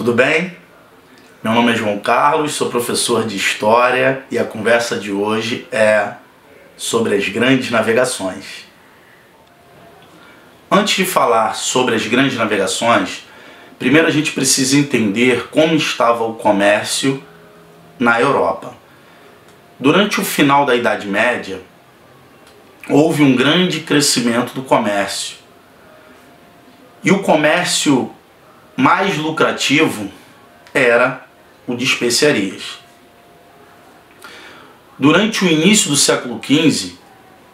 Tudo bem? Meu nome é João Carlos, sou professor de História e a conversa de hoje é sobre as grandes navegações. Antes de falar sobre as grandes navegações, primeiro a gente precisa entender como estava o comércio na Europa. Durante o final da Idade Média, houve um grande crescimento do comércio. E o comércio mais lucrativo era o de especiarias. Durante o início do século XV,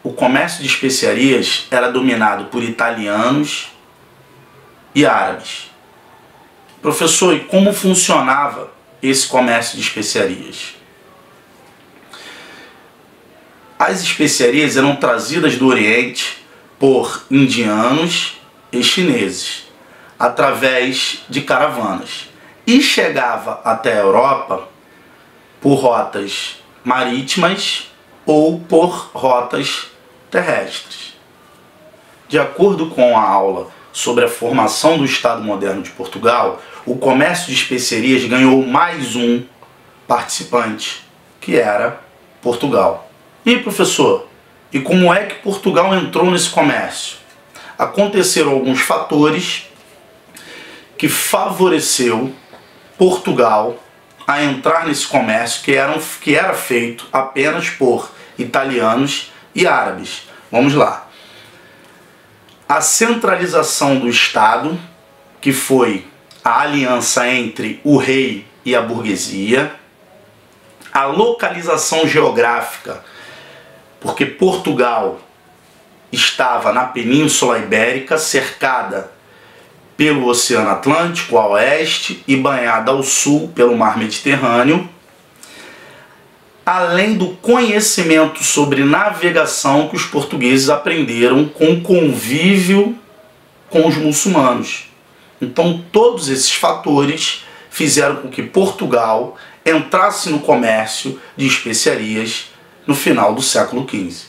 o comércio de especiarias era dominado por italianos e árabes. Professor, e como funcionava esse comércio de especiarias? As especiarias eram trazidas do Oriente por indianos e chineses, através de caravanas, e chegava até a Europa por rotas marítimas ou por rotas terrestres. De acordo com a aula sobre a formação do Estado moderno de Portugal, o comércio de especiarias ganhou mais um participante, que era Portugal. E professor, e como é que Portugal entrou nesse comércio? Aconteceram alguns fatores que favoreceu Portugal a entrar nesse comércio que era feito apenas por italianos e árabes. Vamos lá. A centralização do Estado, que foi a aliança entre o rei e a burguesia. A localização geográfica, porque Portugal estava na Península Ibérica, cercada pelo Oceano Atlântico a oeste e banhada ao sul pelo Mar Mediterrâneo, além do conhecimento sobre navegação que os portugueses aprenderam com o convívio com os muçulmanos. Então todos esses fatores fizeram com que Portugal entrasse no comércio de especiarias no final do século XV.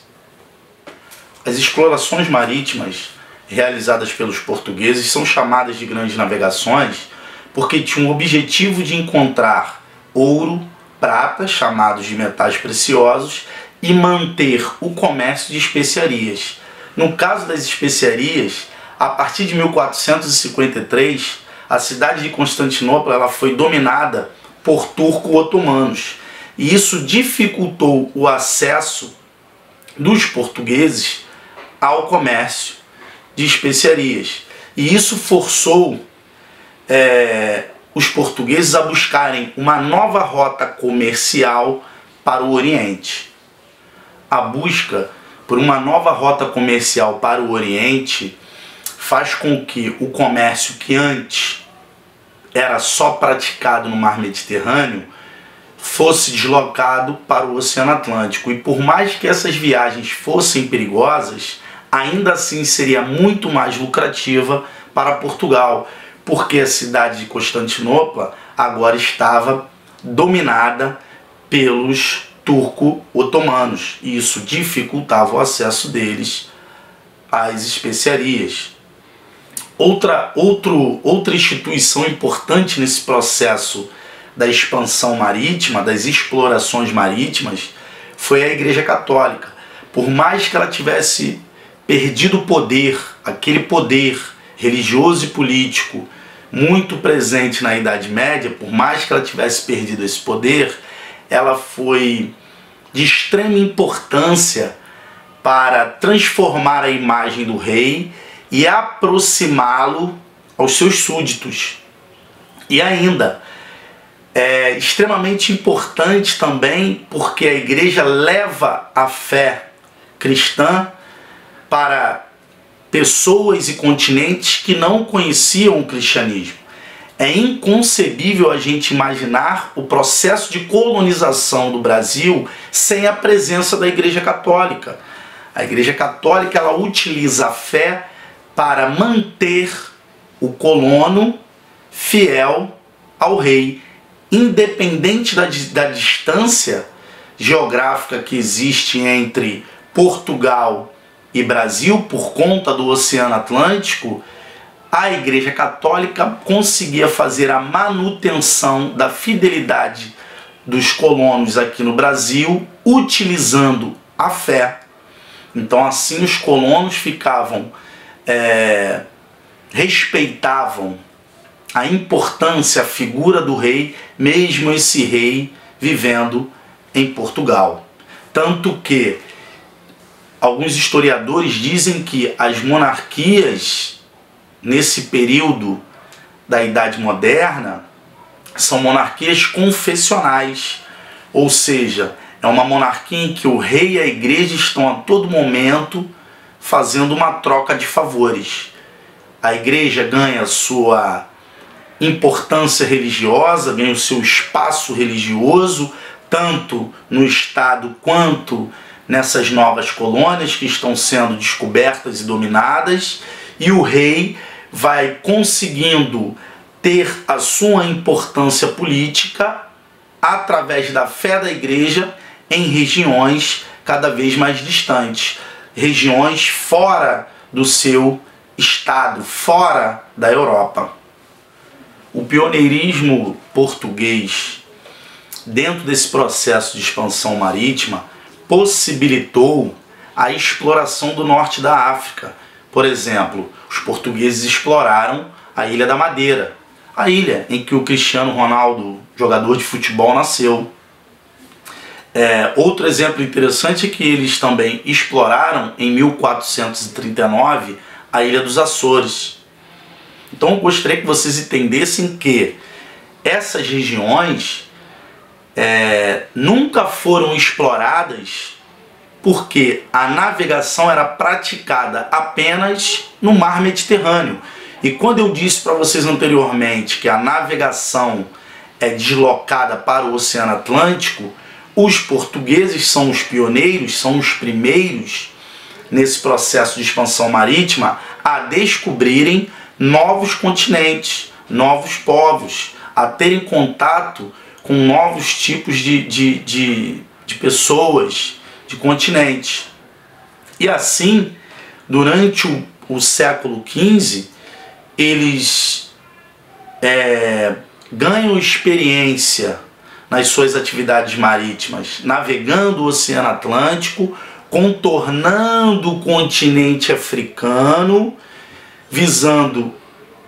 As explorações marítimas realizadas pelos portugueses são chamadas de grandes navegações porque tinham o objetivo de encontrar ouro, prata, chamados de metais preciosos, e manter o comércio de especiarias. No caso das especiarias, a partir de 1453, a cidade de Constantinopla ela foi dominada por turco-otomanos, e isso dificultou o acesso dos portugueses ao comércio de especiarias. E isso forçou os portugueses a buscarem uma nova rota comercial para o Oriente. A busca por uma nova rota comercial para o Oriente faz com que o comércio que antes era só praticado no Mar Mediterrâneo fosse deslocado para o Oceano Atlântico. E por mais que essas viagens fossem perigosas, ainda assim seria muito mais lucrativa para Portugal, porque a cidade de Constantinopla agora estava dominada pelos turco-otomanos, e isso dificultava o acesso deles às especiarias. Outra instituição importante nesse processo da expansão marítima, das explorações marítimas, foi a Igreja Católica. Por mais que ela tivesse perdido o poder, aquele poder religioso e político muito presente na Idade Média, por mais que ela tivesse perdido esse poder, ela foi de extrema importância para transformar a imagem do rei e aproximá-lo aos seus súditos. E ainda, é extremamente importante também porque a igreja leva a fé cristã para pessoas e continentes que não conheciam o cristianismo. É inconcebível a gente imaginar o processo de colonização do Brasil sem a presença da Igreja Católica. A Igreja Católica ela utiliza a fé para manter o colono fiel ao rei, independente da distância geográfica que existe entre Portugal e Brasil por conta do Oceano Atlântico. a Igreja Católica conseguia fazer a manutenção da fidelidade dos colonos aqui no Brasil, utilizando a fé. Então assim os colonos ficavam, respeitavam a importância, a figura do rei, mesmo esse rei vivendo em Portugal. Tanto que alguns historiadores dizem que as monarquias nesse período da Idade Moderna são monarquias confessionais, ou seja, é uma monarquia em que o rei e a igreja estão a todo momento fazendo uma troca de favores. A igreja ganha sua importância religiosa, ganha o seu espaço religioso, tanto no Estado quanto nessas novas colônias que estão sendo descobertas e dominadas, e o rei vai conseguindo ter a sua importância política através da fé da igreja em regiões cada vez mais distantes, regiões fora do seu estado, fora da Europa. O pioneirismo português, dentro desse processo de expansão marítima, possibilitou a exploração do norte da África. Por exemplo, os portugueses exploraram a Ilha da Madeira, a ilha em que o Cristiano Ronaldo, jogador de futebol, nasceu. Outro exemplo interessante é que eles também exploraram em 1439 a Ilha dos Açores. Então eu gostaria que vocês entendessem que essas regiões nunca foram exploradas porque a navegação era praticada apenas no mar Mediterrâneo. E quando eu disse para vocês anteriormente que a navegação é deslocada para o Oceano Atlântico, os portugueses são os pioneiros, são os primeiros nesse processo de expansão marítima a descobrirem novos continentes, novos povos, a terem contato com novos tipos de pessoas, de continentes. E assim, durante o século XV, eles ganham experiência nas suas atividades marítimas, navegando o Oceano Atlântico, contornando o continente africano, visando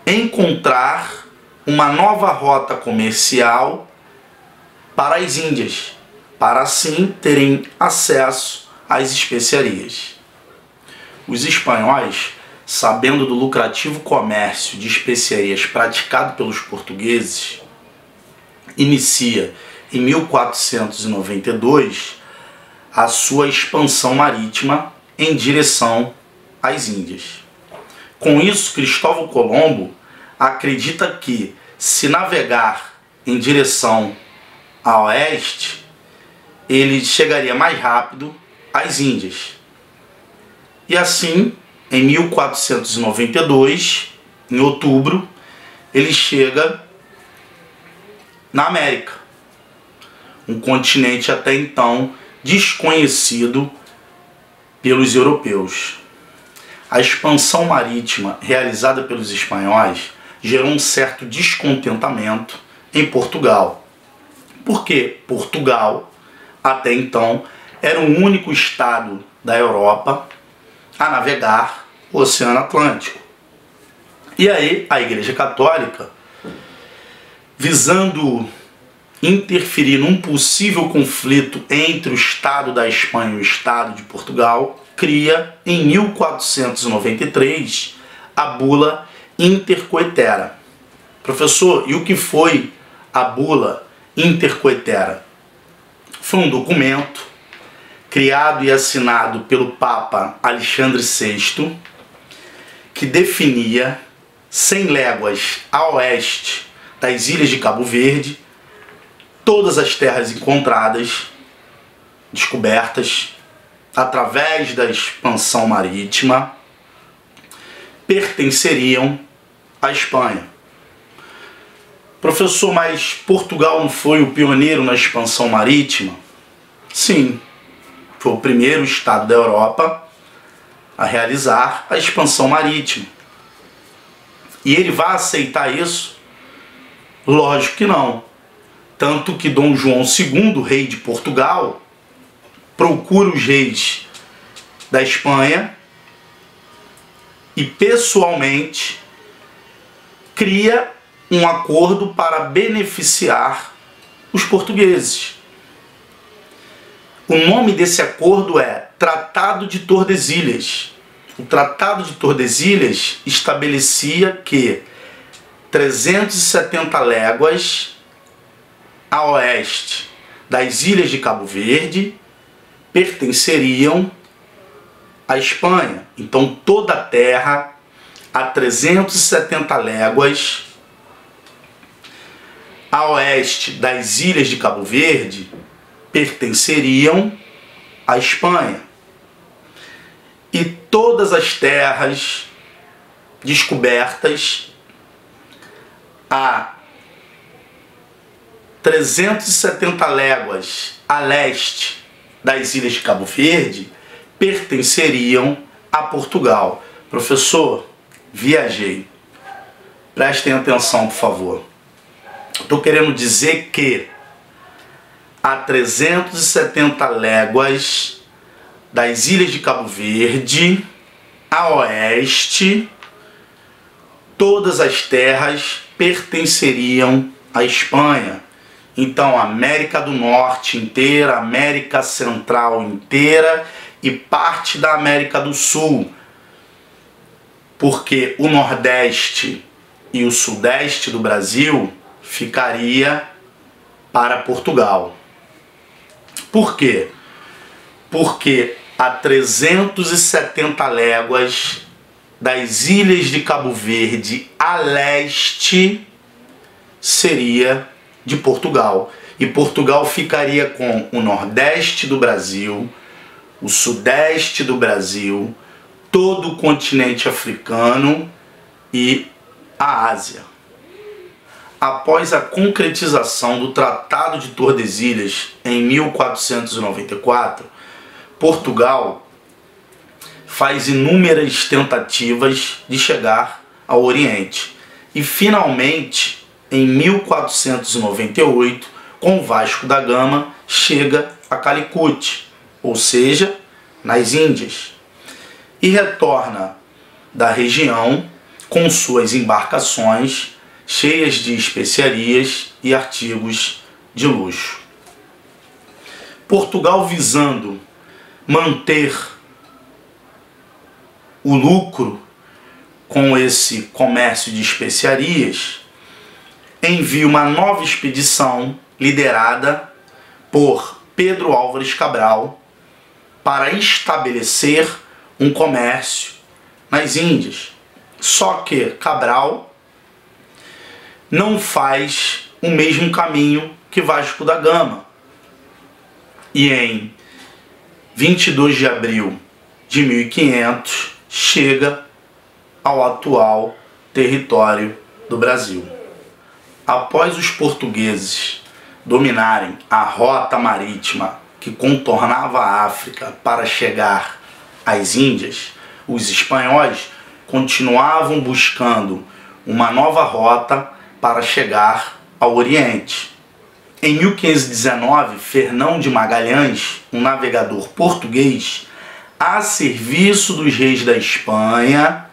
encontrar uma nova rota comercial para as Índias, para assim terem acesso às especiarias. Os espanhóis, sabendo do lucrativo comércio de especiarias praticado pelos portugueses, inicia em 1492 a sua expansão marítima em direção às Índias. Com isso, Cristóvão Colombo acredita que, se navegar em direção a oeste, ele chegaria mais rápido às Índias. E assim, em 1492, em outubro, ele chega na América, um continente até então desconhecido pelos europeus. A expansão marítima realizada pelos espanhóis gerou um certo descontentamento em Portugal, porque Portugal, até então, era o único estado da Europa a navegar o Oceano Atlântico. E aí a Igreja Católica, visando interferir num possível conflito entre o Estado da Espanha e o Estado de Portugal, cria em 1493 a Bula Intercoetera. Professor, e o que foi a Bula Intercoetera? Foi um documento criado e assinado pelo Papa Alexandre VI, que definia 100 léguas a oeste das ilhas de Cabo Verde todas as terras encontradas, descobertas através da expansão marítima, pertenceriam à Espanha. Professor, mas Portugal não foi o pioneiro na expansão marítima? Sim, foi o primeiro estado da Europa a realizar a expansão marítima. E ele vai aceitar isso? Lógico que não. Tanto que Dom João II, rei de Portugal, procura os reis da Espanha e pessoalmente cria um acordo para beneficiar os portugueses. O nome desse acordo é Tratado de Tordesilhas. O Tratado de Tordesilhas estabelecia que 370 léguas a oeste das ilhas de Cabo Verde pertenceriam à Espanha. Então toda a terra a 370 léguas a oeste das ilhas de Cabo Verde pertenceriam à Espanha. E todas as terras descobertas a 370 léguas a leste das ilhas de Cabo Verde pertenceriam a Portugal. Professor, viajei. Prestem atenção, por favor. Estou querendo dizer que a 370 léguas das ilhas de Cabo Verde a oeste, todas as terras pertenceriam à Espanha. Então, a América do Norte inteira, a América Central inteira e parte da América do Sul, porque o Nordeste e o Sudeste do Brasil ficaria para Portugal. Por quê? Porque a 370 léguas das ilhas de Cabo Verde a leste seria de Portugal. E Portugal ficaria com o Nordeste do Brasil, o Sudeste do Brasil, todo o continente africano e a Ásia. Após a concretização do Tratado de Tordesilhas em 1494, Portugal faz inúmeras tentativas de chegar ao Oriente e finalmente em 1498, com Vasco da Gama, chega a Calicut, ou seja, nas Índias, e retorna da região com suas embarcações cheias de especiarias e artigos de luxo. Portugal, visando manter o lucro com esse comércio de especiarias, envia uma nova expedição liderada por Pedro Álvares Cabral para estabelecer um comércio nas Índias. Só que Cabral não faz o mesmo caminho que Vasco da Gama. E em 22 de abril de 1500 chega ao atual território do Brasil. Após os portugueses dominarem a rota marítima que contornava a África para chegar às Índias, os espanhóis continuavam buscando uma nova rota para chegar ao Oriente. Em 1519, Fernão de Magalhães, um navegador português, a serviço dos reis da Espanha,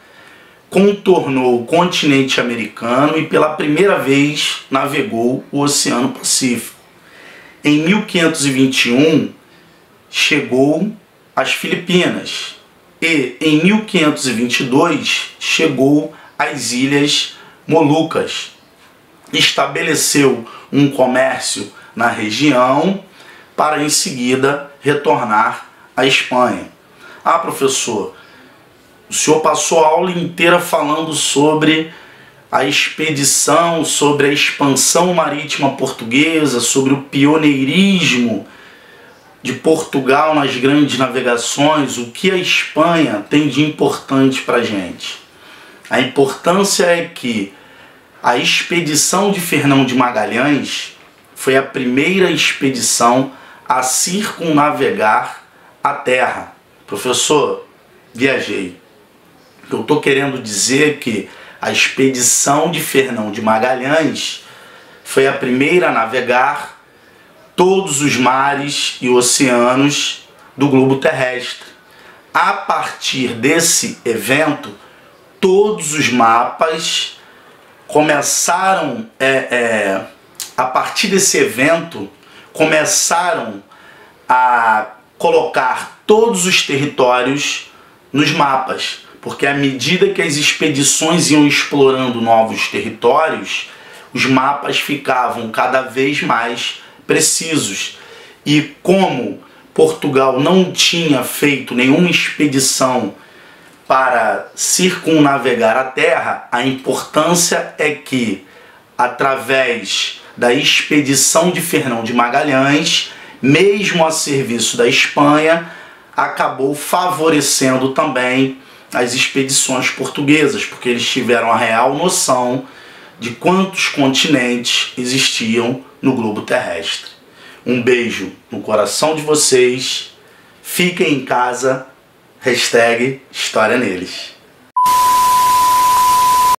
contornou o continente americano e pela primeira vez navegou o Oceano Pacífico. Em 1521, chegou às Filipinas e em 1522 chegou às Ilhas Molucas. Estabeleceu um comércio na região para em seguida retornar à Espanha. Ah, professor, o senhor passou a aula inteira falando sobre a expedição, sobre a expansão marítima portuguesa, sobre o pioneirismo de Portugal nas grandes navegações. O que a Espanha tem de importante para a gente? A importância é que a expedição de Fernão de Magalhães foi a primeira expedição a circunnavegar a Terra. Professor, viajei. Eu estou querendo dizer que A expedição de Fernão de Magalhães foi a primeira a navegar todos os mares e oceanos do globo terrestre. A partir desse evento, todos os mapas começaram, a partir desse evento, começaram a colocar todos os territórios nos mapas, porque à medida que as expedições iam explorando novos territórios, os mapas ficavam cada vez mais precisos. E como Portugal não tinha feito nenhuma expedição para circunnavegar a Terra, a importância é que, através da expedição de Fernão de Magalhães, mesmo a serviço da Espanha, acabou favorecendo também as expedições portuguesas, porque eles tiveram a real noção de quantos continentes existiam no globo terrestre. Um beijo no coração de vocês, fiquem em casa, #História Neles.